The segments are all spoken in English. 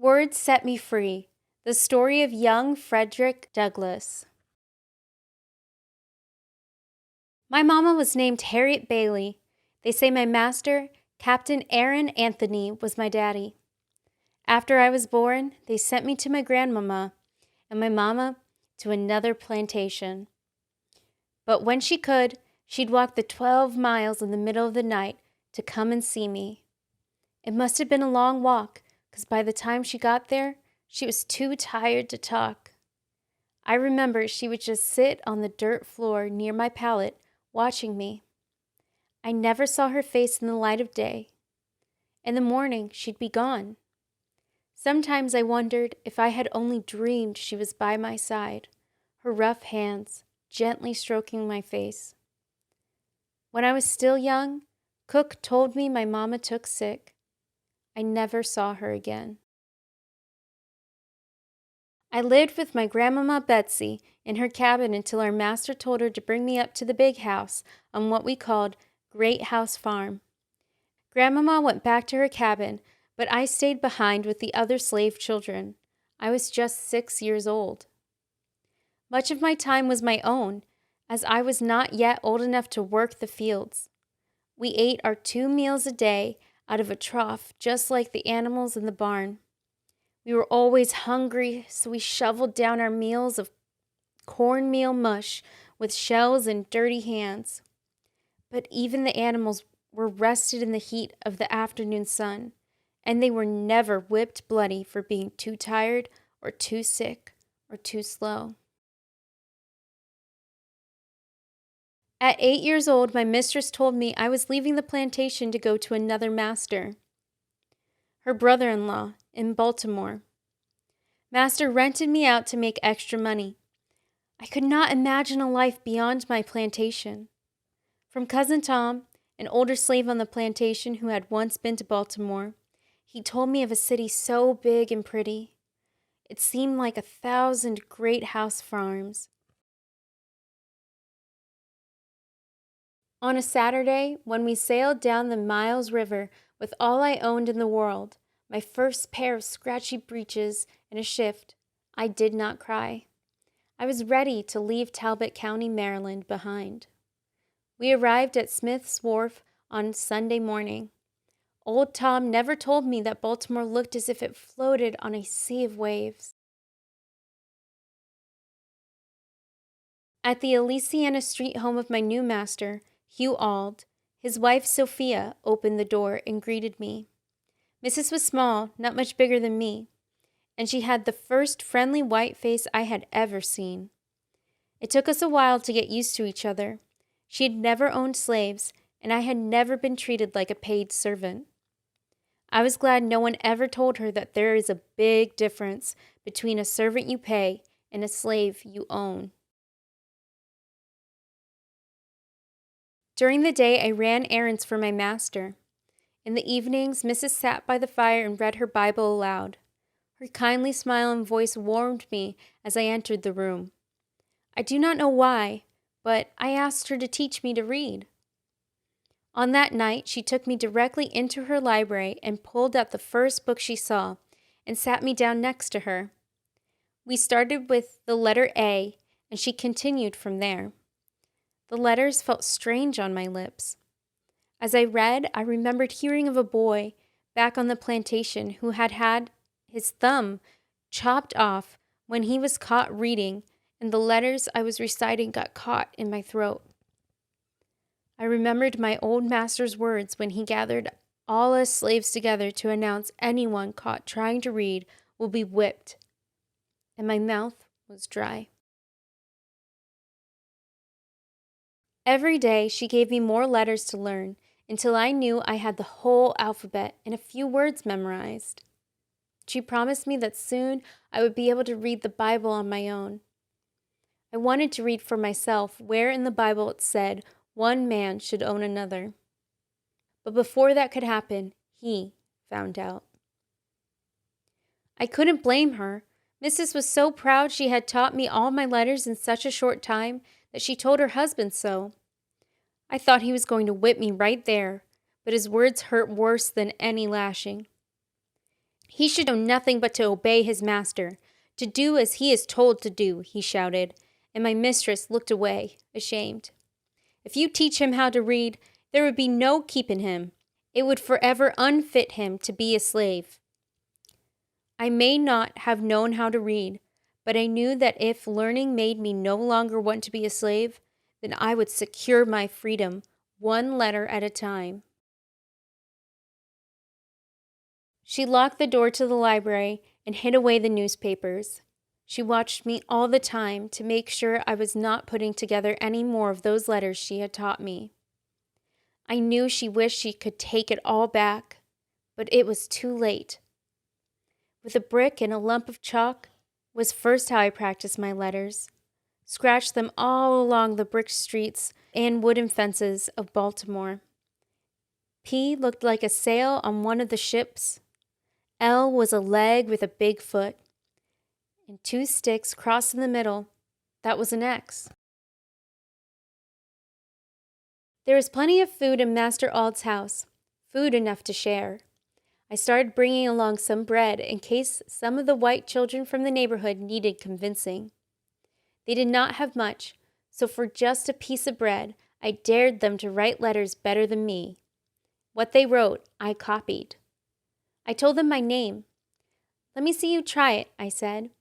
Words Set Me Free, the story of young Frederick Douglass. My mama was named Harriet Bailey. They say my master, Captain Aaron Anthony, was my daddy. After I was born, they sent me to my grandmama, and my mama to another plantation. But when she could, she'd walk the 12 miles in the middle of the night to come and see me. It must have been a long walk, because by the time she got there, she was too tired to talk. I remember she would just sit on the dirt floor near my pallet, watching me. I never saw her face in the light of day. In the morning, she'd be gone. Sometimes I wondered if I had only dreamed she was by my side, her rough hands gently stroking my face. When I was still young, Cook told me my mama took sick. I never saw her again. I lived with my grandmama Betsy in her cabin until our master told her to bring me up to the big house on what we called Great House Farm. Grandmama went back to her cabin, but I stayed behind with the other slave children. I was just 6 years old. Much of my time was my own, as I was not yet old enough to work the fields. We ate our 2 meals a day out of a trough, just like the animals in the barn. We were always hungry, so we shoveled down our meals of cornmeal mush with shells and dirty hands. But even the animals were rested in the heat of the afternoon sun, and they were never whipped bloody for being too tired or too sick or too slow. At 8 years old, my mistress told me I was leaving the plantation to go to another master, her brother-in-law, in Baltimore. Master rented me out to make extra money. I could not imagine a life beyond my plantation. From Cousin Tom, an older slave on the plantation who had once been to Baltimore, he told me of a city so big and pretty. It seemed like 1,000 great house farms. On a Saturday, when we sailed down the Miles River with all I owned in the world, my first pair of scratchy breeches and a shift, I did not cry. I was ready to leave Talbot County, Maryland, behind. We arrived at Smith's Wharf on Sunday morning. Old Tom never told me that Baltimore looked as if it floated on a sea of waves. At the Elysiana Street home of my new master, Hugh Auld, his wife Sophia opened the door and greeted me. Mrs. was small, not much bigger than me, and she had the first friendly white face I had ever seen. It took us a while to get used to each other. She had never owned slaves, and I had never been treated like a paid servant. I was glad no one ever told her that there is a big difference between a servant you pay and a slave you own. During the day, I ran errands for my master. In the evenings, Mrs. sat by the fire and read her Bible aloud. Her kindly smile and voice warmed me as I entered the room. I do not know why, but I asked her to teach me to read. On that night, she took me directly into her library and pulled out the first book she saw and sat me down next to her. We started with the letter A, and she continued from there. The letters felt strange on my lips. As I read, I remembered hearing of a boy back on the plantation who had had his thumb chopped off when he was caught reading, and the letters I was reciting got caught in my throat. I remembered my old master's words when he gathered all us slaves together to announce anyone caught trying to read will be whipped, and my mouth was dry. Every day she gave me more letters to learn until I knew I had the whole alphabet and a few words memorized. She promised me that soon I would be able to read the Bible on my own. I wanted to read for myself where in the Bible it said one man should own another. But before that could happen, he found out. I couldn't blame her. Mrs. was so proud she had taught me all my letters in such a short time that she told her husband so. I thought he was going to whip me right there, but his words hurt worse than any lashing. He should know nothing but to obey his master, to do as he is told to do, he shouted, and my mistress looked away, ashamed. If you teach him how to read, there would be no keeping him. It would forever unfit him to be a slave. I may not have known how to read, but I knew that if learning made me no longer want to be a slave, then I would secure my freedom, one letter at a time. She locked the door to the library and hid away the newspapers. She watched me all the time to make sure I was not putting together any more of those letters she had taught me. I knew she wished she could take it all back, but it was too late. With a brick and a lump of chalk was first how I practiced my letters. Scratched them all along the brick streets and wooden fences of Baltimore. P looked like a sail on one of the ships. L was a leg with a big foot. And 2 sticks crossed in the middle. That was an X. There was plenty of food in Master Ald's house, food enough to share. I started bringing along some bread in case some of the white children from the neighborhood needed convincing. They did not have much, so for just a piece of bread, I dared them to write letters better than me. What they wrote, I copied. I told them my name. "Let me see you try it," I said.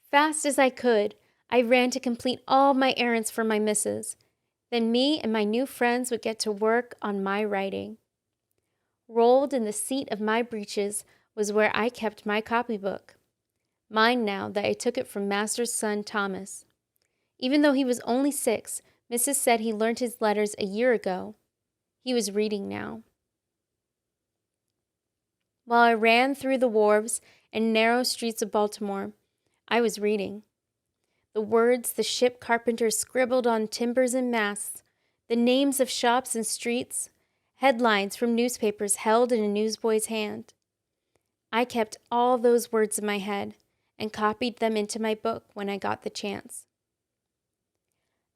Fast as I could, I ran to complete all my errands for my missus. Then me and my new friends would get to work on my writing. Rolled in the seat of my breeches was where I kept my copybook. Mine now that I took it from Master's son Thomas. Even though he was only 6, Mrs. said he learned his letters a year ago. He was reading now. While I ran through the wharves and narrow streets of Baltimore, I was reading. The words the ship carpenters scribbled on timbers and masts, the names of shops and streets, headlines from newspapers held in a newsboy's hand. I kept all those words in my head and copied them into my book when I got the chance.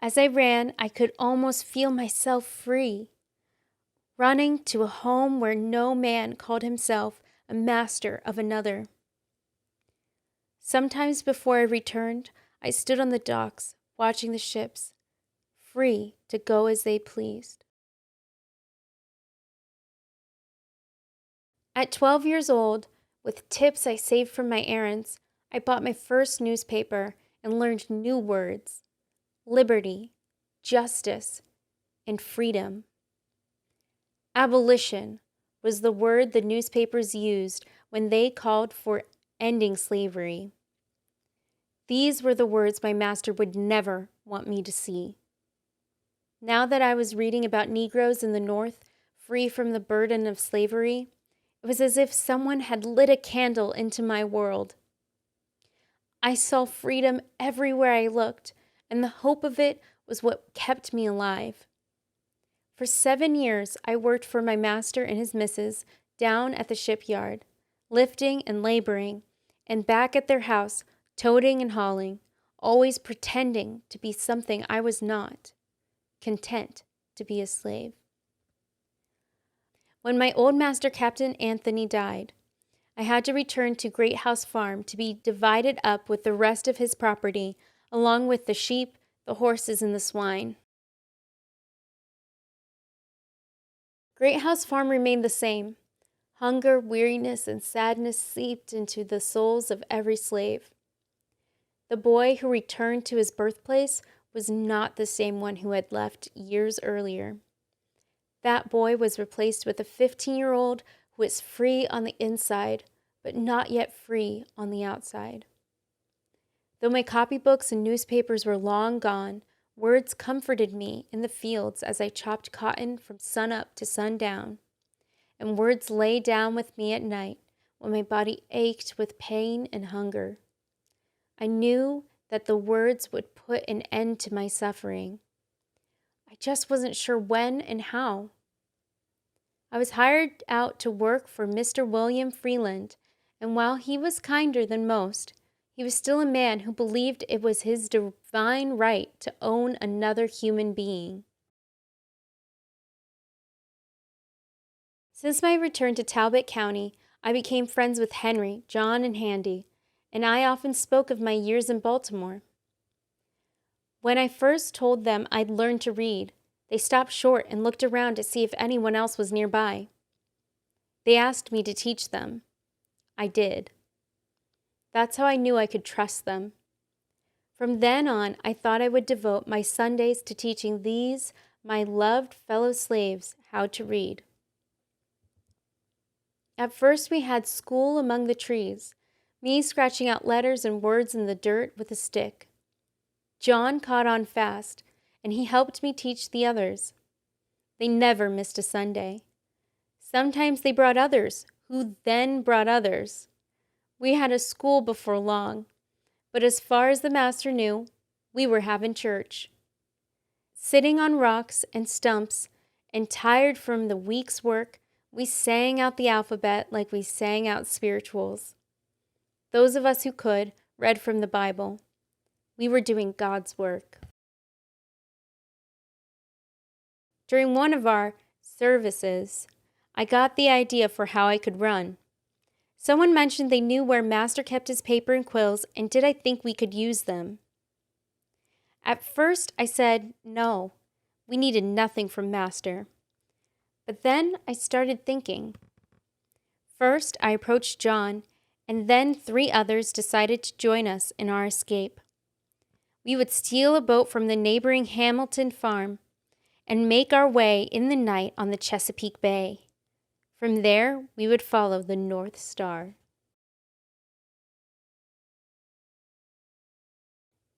As I ran, I could almost feel myself free, running to a home where no man called himself a master of another. Sometimes before I returned, I stood on the docks, watching the ships, free to go as they pleased. At 12 years old, with tips I saved from my errands, I bought my first newspaper and learned new words: liberty, justice, and freedom. Abolition was the word the newspapers used when they called for ending slavery. These were the words my master would never want me to see. Now that I was reading about Negroes in the North, free from the burden of slavery, it was as if someone had lit a candle into my world. I saw freedom everywhere I looked, and the hope of it was what kept me alive. For 7 years, I worked for my master and his missus down at the shipyard, lifting and laboring, and back at their house, toting and hauling, always pretending to be something I was not, content to be a slave. When my old master, Captain Anthony, died, I had to return to Great House Farm to be divided up with the rest of his property, along with the sheep, the horses, and the swine. Great House Farm remained the same. Hunger, weariness, and sadness seeped into the souls of every slave. The boy who returned to his birthplace was not the same one who had left years earlier. That boy was replaced with a 15-year-old who is free on the inside, but not yet free on the outside. Though my copybooks and newspapers were long gone, words comforted me in the fields as I chopped cotton from sunup to sundown, and words lay down with me at night when my body ached with pain and hunger. I knew that the words would put an end to my suffering. I just wasn't sure when and how. I was hired out to work for Mr. William Freeland, and while he was kinder than most, he was still a man who believed it was his divine right to own another human being. Since my return to Talbot County, I became friends with Henry, John, and Handy, and I often spoke of my years in Baltimore. When I first told them I'd learned to read, they stopped short and looked around to see if anyone else was nearby. They asked me to teach them. I did. That's how I knew I could trust them. From then on, I thought I would devote my Sundays to teaching these, my loved fellow slaves, how to read. At first, we had school among the trees, me scratching out letters and words in the dirt with a stick. John caught on fast, and he helped me teach the others. They never missed a Sunday. Sometimes they brought others, who then brought others. We had a school before long, but as far as the master knew, we were having church. Sitting on rocks and stumps and tired from the week's work, we sang out the alphabet like we sang out spirituals. Those of us who could read from the Bible. We were doing God's work. During one of our services, I got the idea for how I could run. Someone mentioned they knew where Master kept his paper and quills, and did I think we could use them? At first, I said no, we needed nothing from Master. But then I started thinking. First, I approached John, and then 3 others decided to join us in our escape. We would steal a boat from the neighboring Hamilton farm and make our way in the night on the Chesapeake Bay. From there, we would follow the North Star.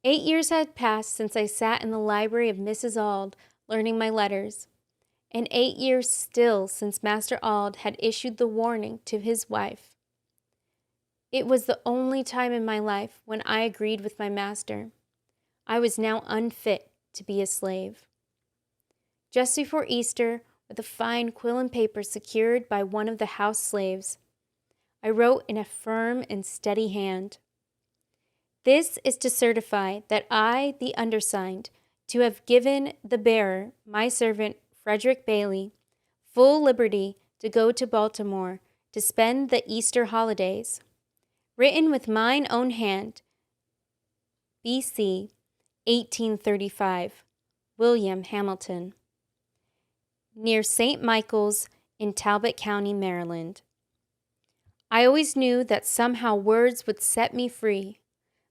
8 years had passed since I sat in the library of Mrs. Auld learning my letters, and 8 years still since Master Auld had issued the warning to his wife. It was the only time in my life when I agreed with my master. I was now unfit to be a slave. Just before Easter, with a fine quill and paper secured by one of the house slaves, I wrote in a firm and steady hand, "This is to certify that I, the undersigned, to have given the bearer, my servant Frederick Bailey, full liberty to go to Baltimore to spend the Easter holidays. Written with mine own hand, B.C. 1835, William Hamilton. Near St. Michael's in Talbot County, Maryland." I always knew that somehow words would set me free,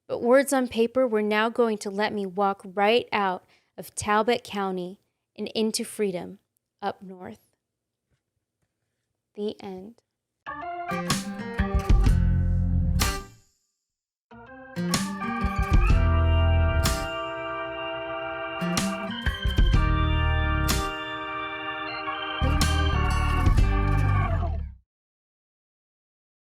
but words on paper were now going to let me walk right out of Talbot County and into freedom up north. The end.